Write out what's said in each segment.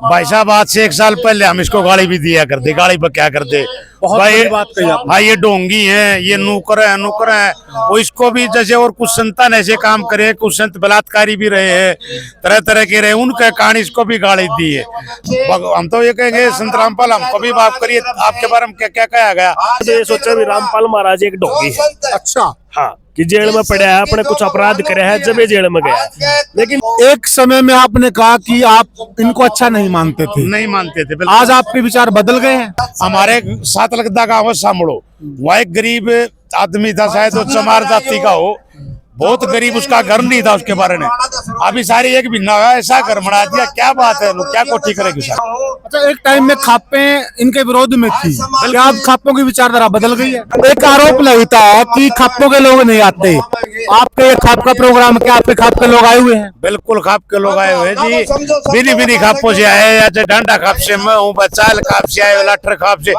भाई साहब आज से 1 साल पहले हम इसको गाड़ी भी दिया करते, गाड़ी पर क्या करते भाई। बात कही आपने। भाई ये डोंगी है, ये नौकर है वो इसको भी जैसे और कुछ संतान ऐसे काम करे, कुछ संत बलात्कारी भी रहे हैं, तरह तरह के रहे, उनके कारण इसको भी गाड़ी दी है। हम तो ये कहेंगे संत रामपाल हमको भी माफ करिए, आपके बारे में क्या क्या कहा गया। तो ये सोचा भी रामपाल महाराज एक ढोंगी है। अच्छा, हाँ, कि जेल में पड़ा है, अपने कुछ अपराध करे है जब ये जेल में गया। लेकिन एक समय में आपने कहा कि आप इनको अच्छा नहीं मानते थे, नहीं मानते थे, बिल्कुल। आज आपके विचार बदल गए हैं। हमारे 7 लगदा गाँव है सामड़ो, वह एक गरीब आदमी था, शायद वो चमार जाति का हो, बहुत गरीब, उसका घर नहीं था उसके बारे में। अभी सारी एक भिन्ना हुआ, ऐसा घर बना दिया, क्या बात है, लोग क्या कोठी करेगी सर। अच्छा, एक टाइम में खापे इनके विरोध में थी, क्या अब खापों की विचारधारा बदल गई है? एक आरोप लगता है कि खापों के लोग नहीं आते, आपके खाप का प्रोग्राम क्या आपके खाप के लोग आए हुए हैं? बिल्कुल खाप के लोग आए हुए जी, बिनी बिनी खापों से आए, या डांडा खाप से, मैं हूँ बचाल खाप से आए, लाठर खाप से,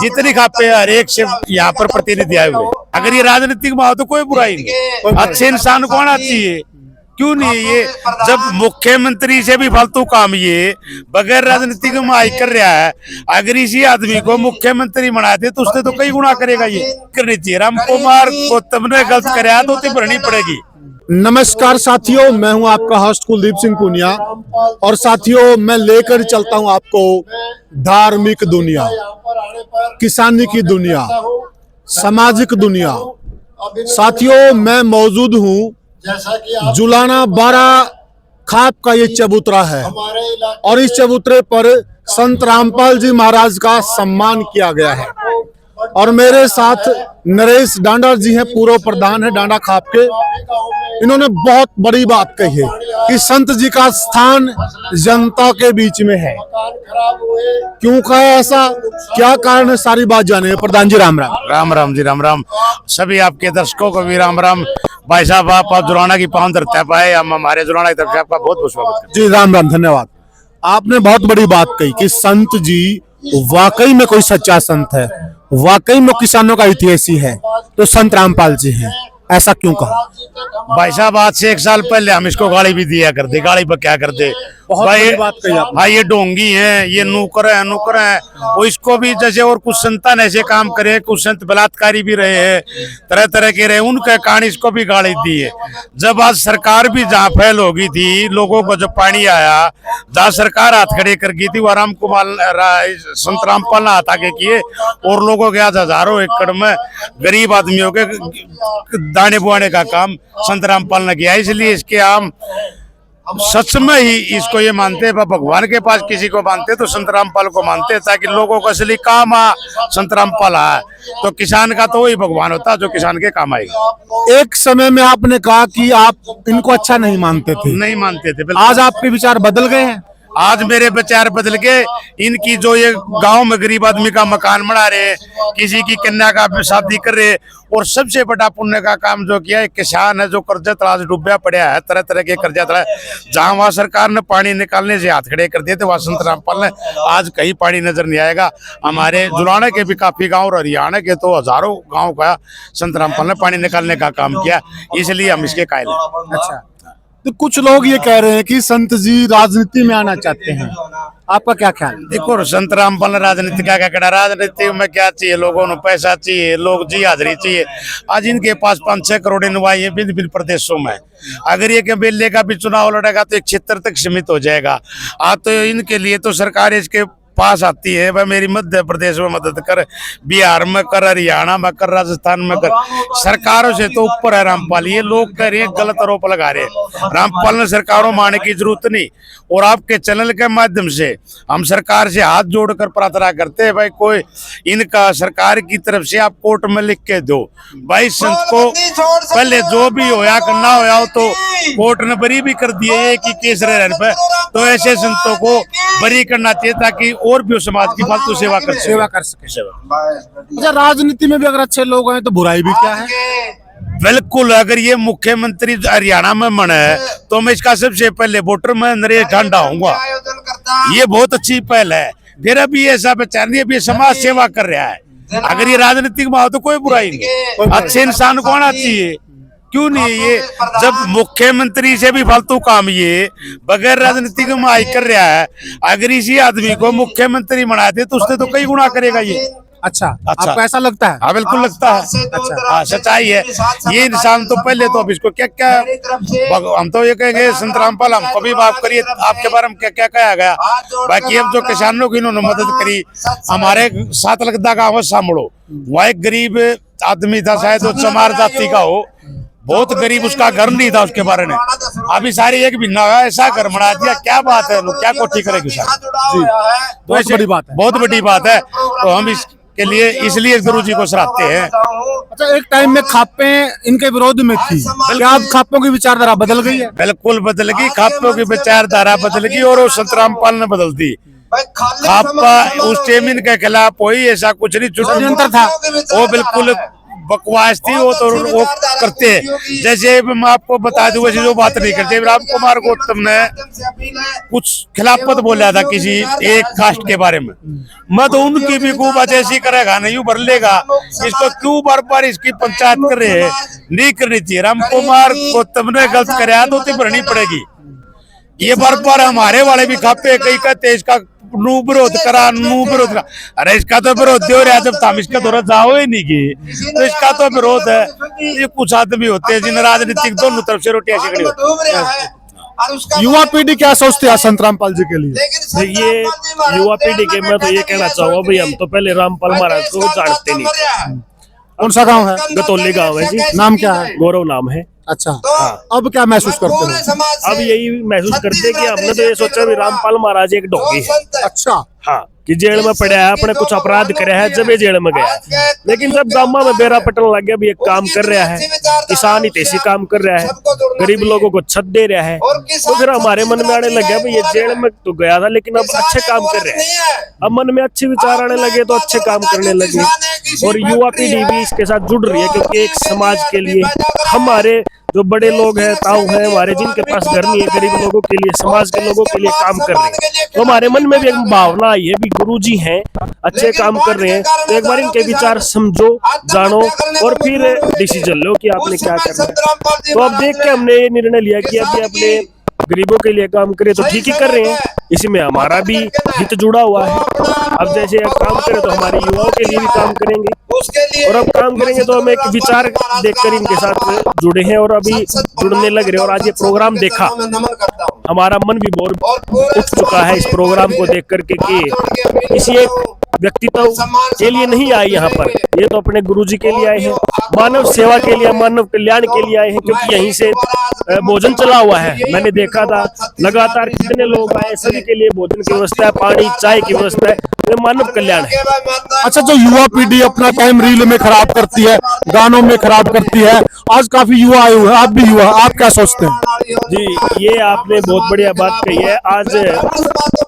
जितनी खापे हर एक से यहाँ पर प्रतिनिधि आए हुए। अगर ये राजनीतिक में हो तो कोई बुराई नहीं, अच्छे इंसान को आना चाहिए, क्यों नहीं। ये जब मुख्यमंत्री से भी फालतू काम ये बगैर राजनीति में आई कर रहा है, अगर इसी आदमी को मुख्यमंत्री बनाते तो उसने तो कई गुना करेगा। ये करनी चाहिए, राम कुमार को तुमने गलत कराया तो भरनी पड़ेगी। नमस्कार साथियों, मैं हूं आपका होस्ट कुलदीप सिंह पुनिया, और साथियों मैं लेकर चलता हूं आपको धार्मिक दुनिया, किसानी की दुनिया, सामाजिक दुनिया। साथियों मैं मौजूद हूं जुलाना 12 खाप का ये चबूतरा है, और इस चबूतरे पर संत रामपाल जी महाराज का सम्मान किया गया है। और मेरे साथ नरेश डांडा जी हैं, पूर्व प्रधान है डांडा खाप के। इन्होंने बहुत बड़ी बात कही है कि संत जी का स्थान जनता के बीच में है। क्यों कहा ऐसा, क्या कारण है, सारी बात जाने। प्रधान जी राम राम। राम राम जी, राम राम। सभी आपके दर्शकों को भी राम राम। भाई साहब आप जुलाना की पावन धरती पाए, हम हमारे जुलाना की तरफ से आपका बहुत बहुत स्वागत करते हैं। जी राम राम, धन्यवाद। आपने बहुत बड़ी बात कही कि संत जी वाकई में कोई सच्चा संत है, वाकई में किसानों का हितैषी है, तो संत रामपाल जी हैं। ऐसा क्यों कहा? भाई साहब आज से 1 साल पहले हम इसको गाड़ी भी दिया करते, गाड़ी पर क्या करते भाई। बात कही आपने। भाई ये डोंगी है, ये नौकर है वो इसको भी जैसे और कुछ संतान ऐसे काम करे, कुछ संत बलात्कारी भी रहे हैं, तरह तरह के रहे, उनके कारण इसको भी गाड़ी दी है। जब आज सरकार भी जहाँ फैल हो गई थी, लोगों को जब पानी आया, जहाँ सरकार हाथ खड़े कर गई थी, वो राम कुमार संत रामपाल ने हाथ आगे किए, और लोगों के आज हजारों एकड़ में गरीब आदमियों के दाने बुआने का काम संत रामपाल ने किया। इसलिए इसके हम सच में ही इसको ये मानते हैं, भगवान के पास किसी को मानते तो संत रामपाल को मानते हैं, ताकि लोगों को असली काम संत रामपाल है, तो किसान का तो वही भगवान होता है जो किसान के काम आएगा। एक समय में आपने कहा कि आप इनको अच्छा नहीं मानते थे, नहीं मानते थे, आज आपके विचार बदल गए हैं। आज मेरे विचार बदल के, इनकी जो ये गांव में गरीब आदमी का मकान बना रहे, किसी की कन्या का शादी कर रहे, और सबसे बड़ा पुण्य का काम जो किया है, किसान है जो कर्जा तलाश डूबा पड़ा है, तरह तरह के कर्जा तला, जहां वहां सरकार ने पानी निकालने से हाथ खड़े कर दिए थे, वहां संत रामपाल ने आज कहीं पानी नजर नहीं आएगा। हमारे जुलाना के भी काफी गाँव और हरियाणा के तो हजारों गाँव का संत रामपाल ने पानी निकालने का काम किया, इसलिए हम इसके कायल हैं। अच्छा, तो कुछ लोग ये कह रहे हैं कि संत जी राजनीति में आना चाहते हैं, आपका क्या ख्याल? देखो संत रामपाल ने राजनीति का क्या करना, राजनीति में क्या चाहिए, लोगों को पैसा चाहिए, लोग जी हाजिरी चाहिए। आज इनके पास 5-6 करोड़ नुवाई है भिन्न भिन्न प्रदेशों में। अगर ये कबीले का भी चुनाव लड़ेगा तो एक क्षेत्र तक सीमित हो जाएगा। आज तो इनके लिए तो सरकार इसके पास आती है, वह मेरी मध्य प्रदेश में मदद कर, बिहार में कर, हरियाणा में कर, राजस्थान में कर, सरकारों से तो ऊपर है रामपाल। ये लोग कह रहे हैं, गलत आरोप लगा रहे हैं, रामपाल ने सरकारों मानने की जरूरत नहीं। और आपके चैनल के माध्यम से हम सरकार से हाथ जोड़कर प्रार्थना करते हैं, भाई कोई इनका सरकार की तरफ से आप कोर्ट में लिख के दो, भाई संत को पहले जो भी होया करना होया हो तो कोर्ट ने बरी भी कर दिए कि केस रहने पर, तो ऐसे संतों को बरी करना चाहिए, ताकि और भी समाज की फालतू सेवा कर सके। अच्छा, राजनीति में भी अगर अच्छे लोग हैं तो बुराई भी क्या है? बिल्कुल, अगर ये मुख्यमंत्री हरियाणा में मन है तो मैं इसका सबसे पहले वोटर में नरेश डांडा होऊंगा। ये बहुत अच्छी पहल है। फिर अभी ऐसा विचार नहीं, अभी समाज सेवा कर रहा है। अगर ये राजनीतिक में हो तो कोई बुराई नहीं, अच्छे इंसान को आना चाहिए, क्यों नहीं है ये? जब मुख्यमंत्री से भी फालतू काम ये बगैर राजनीति के माई कर रहा है, अगर इसी आदमी को मुख्यमंत्री बना दे तो उसने तो कई गुना करेगा ये। अच्छा, अच्छा। आपको ऐसा लगता है? हाँ बिल्कुल लगता है। अच्छा। हाँ सच्चाई है। ये इंसान तो पहले तो अब इसको क्या क्या हम तो ये कहेंगे संत रामपाल हमको भी माफ करिए, आपके बारे में क्या क्या कहा गया। बाकी अब जो किसानों की इन्होंने मदद करी, हमारे 7 लगदा गाँव है सामड़ो, वहाँ एक गरीब आदमी था, शायद वो चमार जाति का हो, बहुत गरीब, उसका घर नहीं था उसके बारे में, अभी सारी एक महीना हुआ ऐसा घर बना दिया। क्या बात है, लोग क्या कोठी करेगी सर जी, बहुत बड़ी बात है, बहुत बड़ी बात है। तो हम इसके लिए इसलिए गुरु जी को सराहते हैं। अच्छा, एक टाइम में खापे इनके विरोध में थी, क्या अब खापों की विचारधारा बदल गई है? बिल्कुल बदल गई, खापों की विचारधारा बदल गई और वो संत रामपाल ने बदल दी। खापा उस टाइम इनके खिलाफ कोई ऐसा कुछ नहीं, षड्यंत्र था, वो बिल्कुल बकवास थी। वो तो वो करते हैं, जैसे मैं आपको बता दूं वैसे जो बात नहीं करते। राम कुमार गौतम ने कुछ खिलाफत बोला था किसी एक कास्ट के बारे में, मैं तो उनकी भी खूब ऐसी करेगा नहीं भर लेगा, इसको क्यों बार बार इसकी पंचायत कर रहे हैं, नहीं करनी चाहिए। राम कुमार गौतम ने गलत कराया तो भरनी पड़ेगी। ये बार बार हमारे वाले भी खापे, कई कहते इसका नू विरोध करा, नू विरोध करा। अरे इसका तो विरोध हो रहा, जब हम इसका दौरा जाओ ही नहीं की तो इसका तो विरोध है। ये कुछ आदमी होते हैं जिन राजनीतिक दोनों तरफ से रोटियां सेकड़ी होती है। युवा पीढ़ी क्या सोचती है संत रामपाल जी के लिए? ये युवा पीढ़ी के मैं तो ये कहना चाहूंगा भाई, हम तो पहले रामपाल महाराज को जानते नहीं। कौन सा गांव है? गतौली गांव है जी। नाम क्या है? गौरव नाम है। अच्छा, अब क्या महसूस करते हो? अब यही महसूस करते कि हमने तो ये सोचा भी रामपाल महाराज एक ढोंगी है। अच्छा, हाँ, कि जेल में पड़ा है, अपने कुछ अपराध करे है, जब ये जेल में गया। लेकिन जब गामा में बेरा पटन लग गया भी एक काम कर रहा है, किसान हितैषी काम कर रहा है, गरीब लोगों को छत दे रहा है, तो फिर हमारे मन में आने लग गया भी ये जेल में तो गया था लेकिन अब अच्छे काम कर रहे हैं। अब मन में अच्छे विचार आने लगे तो अच्छे काम करने लगे। और युवा पीढ़ी भी इसके साथ जुड़ रही है, क्योंकि एक समाज के लिए हमारे जो बड़े लोग हैं, ताऊ हैं हमारे, जिनके पास घर नहीं है, गरीब लोगों के लिए, समाज के लोगों के लिए काम कर रहे हैं। तो हमारे मन में भी एक भावना आई है भी गुरुजी हैं, अच्छे काम कर रहे हैं, तो एक बार इनके विचार समझो, जानो और फिर डिसीजन लो कि आपने क्या करना है। तो अब देख के हमने ये निर्णय लिया कि अभी अपने गरीबों के लिए काम करें, तो ठीक ही कर रहे हैं, इसमें हमारा भी हित जुड़ा हुआ है। अब जैसे काम करें तो हमारे युवाओं के लिए भी काम करेंगे, और अब काम करेंगे तो हम एक विचार देखकर इनके साथ जुड़े हैं और अभी जुड़ने लग रहे हैं। और आज ये प्रोग्राम देखा, हमारा मन भी बहुत उठ चुका है इस प्रोग्राम को देख करके कि किसी एक व्यक्तित्व के लिए नहीं आए यहाँ पर, ये तो अपने गुरुजी के लिए आए हैं, मानव सेवा के लिए, मानव कल्याण के लिए आए हैं। क्योंकि यहीं से भोजन चला हुआ है, मैंने देखा था लगातार कितने लोग आए, सभी के लिए भोजन की व्यवस्था है, पानी चाय की व्यवस्था है, ये मानव कल्याण है। अच्छा, जो युवा पीढ़ी अपना टाइम रील में खराब करती है, गानों में खराब करती है, आज काफी युवा आए हुए हैं, आप भी युवा, आप क्या सोचते हैं? जी, ये आपने बहुत बढ़िया बात कही है। आज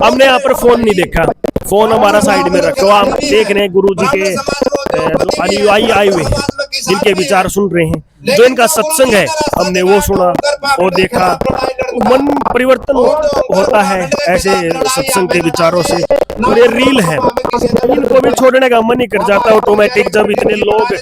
हमने यहाँ पर फोन नहीं देखा, फोन हमारा साइड में रखो, हम देख रहे हैं गुरु जी के जो अनुयायी आए हुए हैं, जिनके विचार सुन रहे हैं, जो इनका सत्संग है हमने वो सुना वो देखा, मन परिवर्तन होता है ऐसे सत्संग के विचारों से। और ये रील है, इनको भी छोड़ने का मन ही कर जाता है ऑटोमेटिक, जब इतने लोग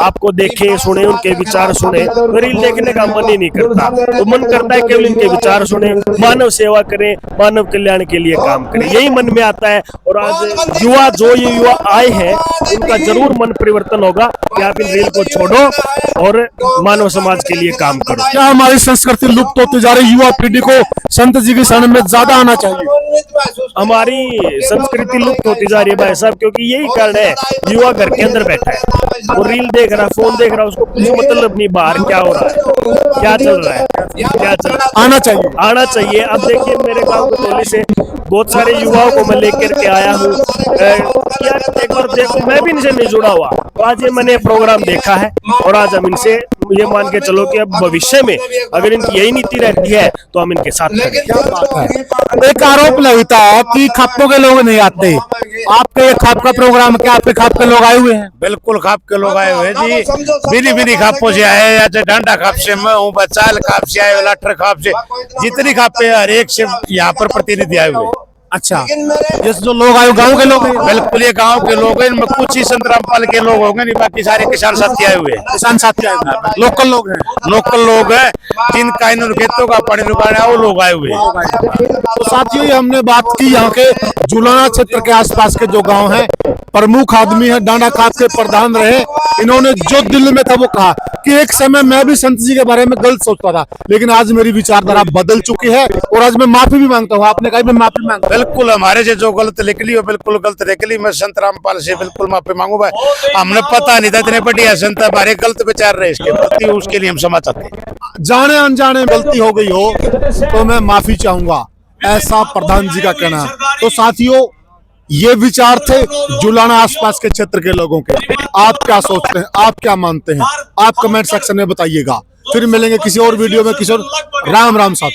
आपको देखे सुने, उनके विचार सुने, तो रील देखने का मन ही नहीं करता। तो मन करता है केवल इनके विचार सुने, मानव सेवा करें, मानव कल्याण के लिए काम करें, यही मन में आता है। और आज युवा, जो ये युवा आए हैं, उनका जरूर मन परिवर्तन होगा कि आप इन रील को छोड़ो और मानव समाज के लिए काम करो। क्या हमारी संस्कृति लुप्त होती जा रही, युवा पीढ़ी को संत जी की शरण में ज्यादा आना चाहिए? हमारी संस्कृति लुप्त होती जा रही है भाई साहब, क्योंकि यही कारण है, युवा घर के अंदर बैठा है, वो रील देख रहा, फोन देख रहा, उसको कुछ मतलब नहीं बाहर क्या हो रहा है, क्या चल रहा है, क्या चल रहा है। आना चाहिए। अब देखिए मेरे गांव गतौली से बहुत सारे युवाओं को मैं लेकर के आया हूँ, क्या एक बार देखो, मैं भी इनसे नहीं जुड़ा हुआ, तो आज ये मैंने प्रोग्राम देखा है और आज हम इनसे ये मान के चलो कि अब भविष्य में अगर इनकी यही नीति रहती है तो हम इनके साथ करेंगे। एक आरोप लगता है कि खापों के लोग नहीं आते, आपके खाप का प्रोग्राम, क्या आपके खाप के लोग आए हुए हैं? बिल्कुल खाप के लोग आए हुए हैं जी, बिनी बिनी खापों से आए, या डांडा खाप से, मैं हूँ बचाल खाप से आए, लाठर खाप से, जितनी खापे हर एक से यहाँ पर प्रतिनिधि आए हुए। अच्छा, ये जो लोग आए गांव के लोग हैं? बिल्कुल ये गांव के लोग हैं, इनमें कुछ ही संत रामपाल के लोग होंगे, नहीं बाकी सारे किसान साथी आए हुए हैं। किसान साथी आए हुए हैं, लोकल लोग हैं। लोकल लोग हैं, जिनका इन खेतों का पानी रुकाना है वो लोग आए हुए हैं। तो साथियों, ये हमने बात की यहाँ के जुलाना क्षेत्र के आसपास के जो गांव हैं। प्रमुख आदमी है, डांडा खात के प्रधान रहे। इन्होंने जो दिल में था वो कहा कि एक समय मैं भी संत जी के बारे में गलत सोचता था, लेकिन आज मेरी विचारधारा बदल चुकी है और आज मैं माफी भी मांगता हूँ। आपने कहा मैं माफी मांगता हूं। बिल्कुल हमारे से जो गलत निकली वो बिल्कुल गलत निकली। मैं संत रामपाल से बिल्कुल माफी मांगू भाई, हमने पता नहीं था इतने बढ़िया संत हमारे गलत विचार रहे इसके प्रति, उसके लिए हम क्षमा चाहते हैं। जाने अनजाने गलती हो गई हो तो मैं माफी चाहूंगा, ऐसा प्रधान जी का कहना है। तो साथियों, ये विचार थे जुलाना आसपास के क्षेत्र के लोगों के। आप क्या सोचते हैं, आप क्या मानते हैं, आप कमेंट सेक्शन में बताइएगा। फिर मिलेंगे किसी और वीडियो में, किसी और। राम राम साथियों।